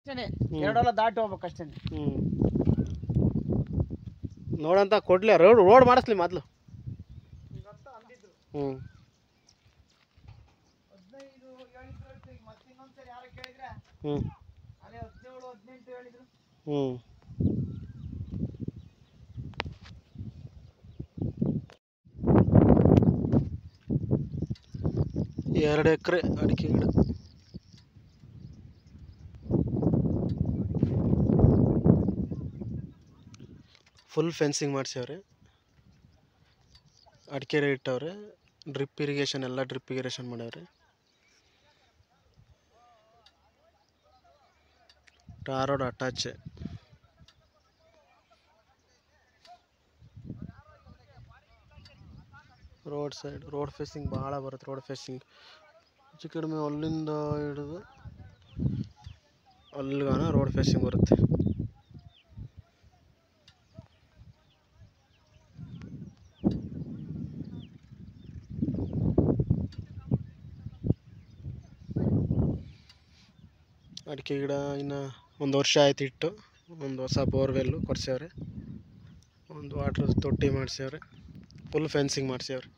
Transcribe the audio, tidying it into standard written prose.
ಅಷ್ಟೇನೆ, 2 ಹೊಲ ದಾಟಿ ಹೋಗ್ಬೇಕು ಅಷ್ಟೇನೆ. ನೋಡಂತ ಕೊಡ್ಲಿ, ರೋಡ್ ಮಾಡಿಸ್ಲಿ ಮೊದಲು. 15 ಹೇಳಿದ್ರು, ಮತ್ತೆ ಇನ್ನೊಂದ್ಸರಿ ಯಾರು ಕೇಳಿದ್ರೆ ಅದೇ 17 18 ಹೇಳಿದ್ರು. 2 ಎಕರೆ ಅಡಿಕೆ ಗಿಡ. ಫುಲ್ ಫೆನ್ಸಿಂಗ್ ಮಾಡಿಸ್ಯವ್ರೆ, ಅಡಿಕೆ ಇಟ್ಟವ್ರೆ, ಡ್ರಿಪ್ ಇರಿಗೇಷನ್ ಎಲ್ಲ ಡ್ರಿಪ್ ಇರಿಗೇಷನ್ ಮಾಡ್ಯವ್ರೆ. Tar road attach. Road side road facing ಭಾಳ ಬರುತ್ತೆ. ರೋಡ್ ಫೇಸಿಂಗ್ ಹೆಚ್ಚು ಕಡಿಮೆ ಅಲ್ಲಿಂದ ಹಿಡಿದು ಅಲ್ಲಿಗಾನ ರೋಡ್ ಫೇಸಿಂಗ್ ಬರುತ್ತೆ. ಅಡಿಕೆ ಗಿಡ ಇನ್ನು 1 ವರ್ಷ ಆಯ್ತು ಇಟ್ಟು. ಒಂದು ಹೊಸ ಬೋರ್ವೆಲ್ಲು ಕೊಡ್ಸ್ಯವ್ರೆ, ಒಂದು ವಾಟ್ರ್ ತೊಟ್ಟಿ ಮಾಡಿಸ್ಯವ್ರೆ, ಫುಲ್ ಫೆನ್ಸಿಂಗ್ ಮಾಡಿಸ್ಯವ್ರೆ.